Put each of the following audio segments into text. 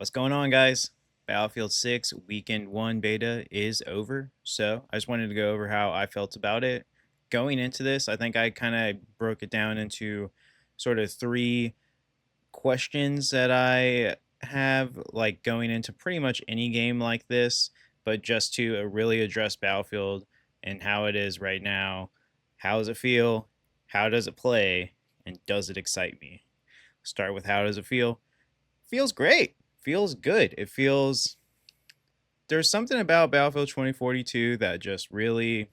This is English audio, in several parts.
What's going on, guys? Battlefield 6 Weekend 1 beta is over. So I just wanted to go over how I felt about it. Going into this, I think I kind of broke it down into sort of three questions that I have, like going into pretty much any game like this, but just to really address Battlefield and how it is right now. How does it feel? How does it play? And does it excite me? Start with how does it feel? Feels great. Feels good. It feels there's something about Battlefield 2042 that just really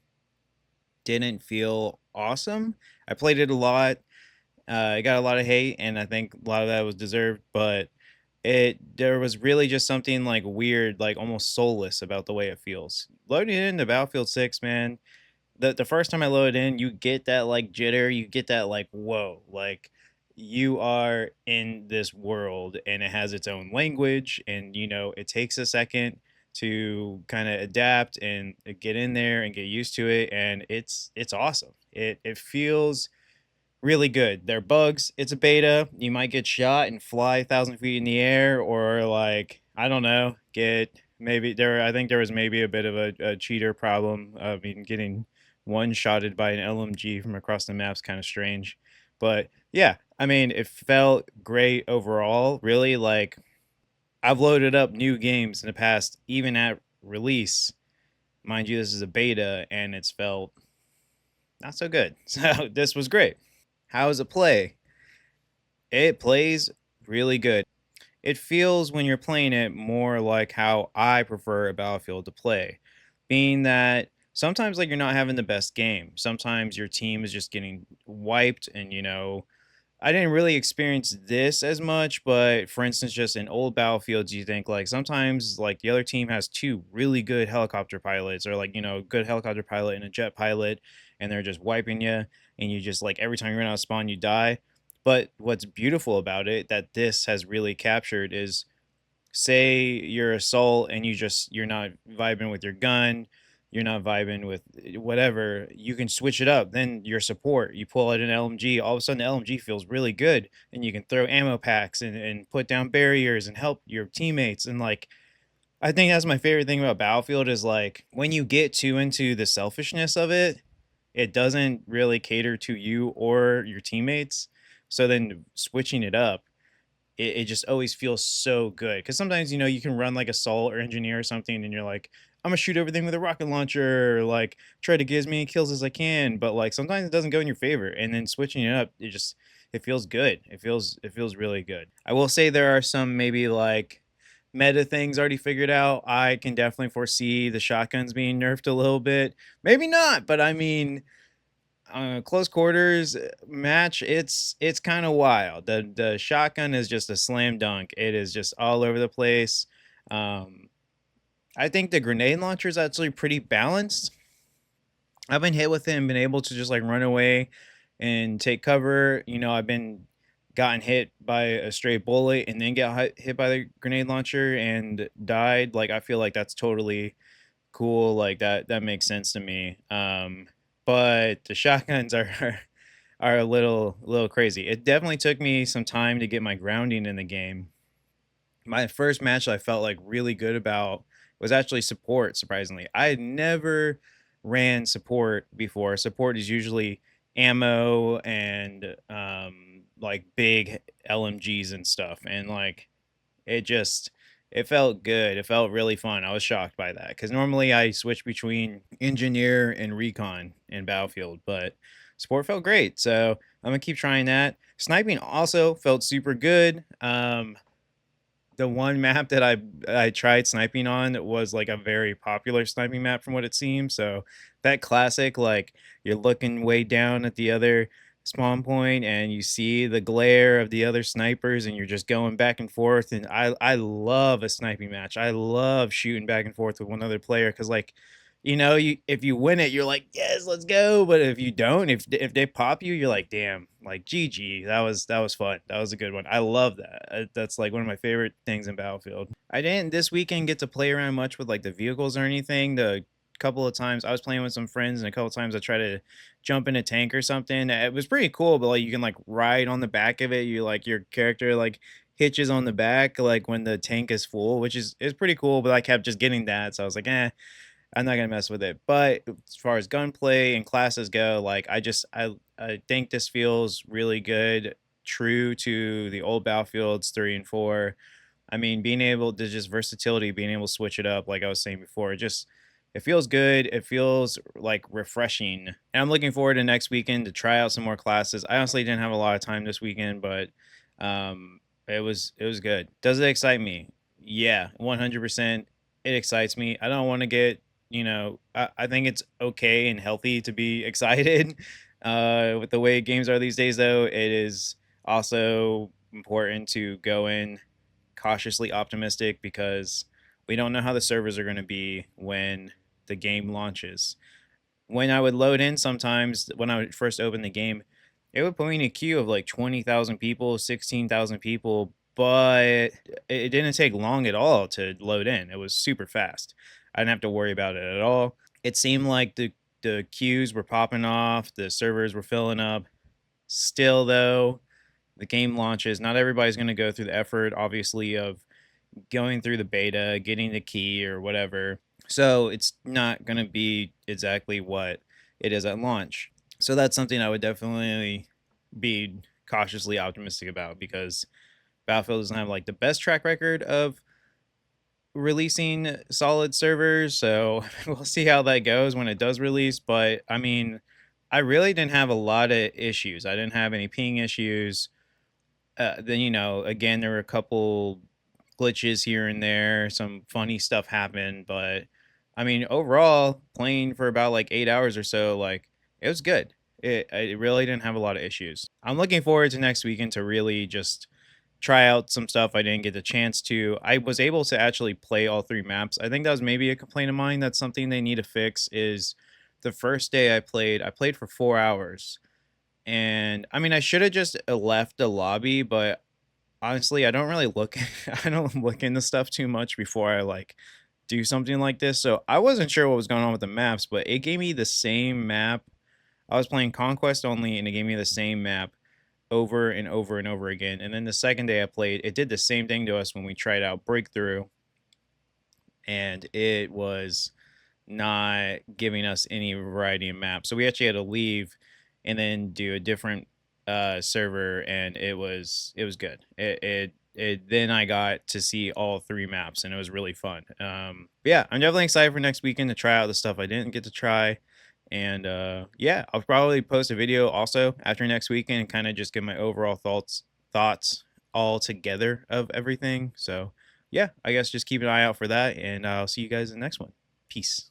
didn't feel awesome. I played it a lot. It got a lot of hate, and I think a lot of that was deserved. But there was really just something like weird, like almost soulless about the way it feels. Loading into Battlefield 6, man. The first time I load in, you get that like jitter, you get that like whoa, like you are in this world and it has its own language, and it takes a second to kind of adapt and get in there and get used to it, and it's awesome. It feels really good. There are bugs. It's a beta. You might get shot and fly 1,000 feet in the air, or like I don't know, get maybe there. I think there was maybe a bit of a cheater problem. I mean, getting one shotted by an LMG from across the map's kind of strange, but yeah, I mean, it felt great overall. Really, like I've loaded up new games in the past, even at release. Mind you, this is a beta, and it's felt not so good. So this was great. How does it play? It plays really good. It feels when you're playing it more like how I prefer a Battlefield to play, being that sometimes like you're not having the best game. Sometimes your team is just getting wiped, and I didn't really experience this as much, but for instance, just in old battlefields, you think like sometimes like the other team has two really good helicopter pilots, or like good helicopter pilot and a jet pilot, and they're just wiping you, and you just like every time you run out of spawn, you die. But what's beautiful about it that this has really captured is, say you're assault and you're not vibing with your gun, you're not vibing with whatever, you can switch it up. Then your support, you pull out an LMG, all of a sudden the LMG feels really good, and you can throw ammo packs and put down barriers and help your teammates. And like I think that's my favorite thing about Battlefield is like when you get too into the selfishness of it, it doesn't really cater to you or your teammates. So then switching it up, it just always feels so good, because sometimes you can run like assault or engineer or something, and you're like, I'm gonna shoot everything with a rocket launcher, or like try to get as many kills as I can, but like sometimes it doesn't go in your favor, and then switching it up, it feels good. It feels really good. I will say there are some maybe like meta things already figured out. I can definitely foresee the shotguns being nerfed a little bit, maybe not, but I mean, close quarters match, it's kind of wild. The shotgun is just a slam dunk. It is just all over the place. Um, I think the grenade launcher is actually pretty balanced. I've been hit with it and been able to just like run away and take cover. I've been gotten hit by a stray bullet and then get hit by the grenade launcher and died. Like I feel like that's totally cool. Like that makes sense to me. But the shotguns are a little crazy. It definitely took me some time to get my grounding in the game. My first match I felt like really good about was actually support, surprisingly. I had never ran support before. Support is usually ammo and like big LMGs and stuff. And like it just it felt good. It felt really fun. I was shocked by that because normally I switch between engineer and recon in Battlefield, but sport felt great. So I'm gonna keep trying that. Sniping also felt super good. The one map that I tried sniping on was like a very popular sniping map from what it seems. So that classic, like you're looking way down at the other spawn point and you see the glare of the other snipers and you're just going back and forth. And I love a sniping match. I love shooting back and forth with one other player because like you if you win it, you're like, yes, let's go. But if you don't, if they pop you, you're like, damn, like GG. That was fun. That was a good one. I love that. That's like one of my favorite things in Battlefield. I didn't this weekend get to play around much with like the vehicles or anything. The couple of times I was playing with some friends, and a couple of times I tried to jump in a tank or something. It was pretty cool, but like you can like ride on the back of it. You like your character like hitches on the back, like when the tank is full, which is pretty cool. But I kept just getting that, so I was like, I'm not gonna mess with it. But as far as gunplay and classes go, like I think this feels really good, true to the old Battlefields 3 and 4. I mean, being able to just versatility, being able to switch it up, like I was saying before, it feels good. It feels like refreshing. And I'm looking forward to next weekend to try out some more classes. I honestly didn't have a lot of time this weekend, but it was good. Does it excite me? Yeah, 100%. It excites me. I don't want to get, I think it's okay and healthy to be excited. With the way games are these days, though, it is also important to go in cautiously optimistic because we don't know how the servers are going to be when the game launches. When I would load in sometimes, when I would first open the game, it would put me in a queue of like 20,000 people, 16,000 people, but it didn't take long at all to load in. It was super fast. I didn't have to worry about it at all. It seemed like the queues were popping off, the servers were filling up. Still, though, the game launches. Not everybody's going to go through the effort, obviously, of going through the beta, getting the key or whatever. So it's not going to be exactly what it is at launch. So that's something I would definitely be cautiously optimistic about because Battlefield doesn't have like the best track record of releasing solid servers. So we'll see how that goes when it does release. But I mean, I really didn't have a lot of issues. I didn't have any ping issues. Then again, there were a couple glitches here and there. Some funny stuff happened, but I mean, overall, playing for about like 8 hours or so, like it was good. It really didn't have a lot of issues. I'm looking forward to next weekend to really just try out some stuff I didn't get the chance to. I was able to actually play all three maps. I think that was maybe a complaint of mine. That's something they need to fix. Is the first day I played for 4 hours, and I mean, I should have just left the lobby, but honestly, I don't really look I don't look into stuff too much before I like do something like this. So I wasn't sure what was going on with the maps, but it gave me the same map. I was playing Conquest only and it gave me the same map over and over and over again. And then the second day I played, it did the same thing to us when we tried out Breakthrough, and it was not giving us any variety of maps. So we actually had to leave and then do a different server, and it was good. Then I got to see all three maps, and it was really fun. But yeah, I'm definitely excited for next weekend to try out the stuff I didn't get to try. And yeah, I'll probably post a video also after next weekend and kind of just give my overall thoughts all together of everything. So yeah, I guess just keep an eye out for that, and I'll see you guys in the next one. Peace.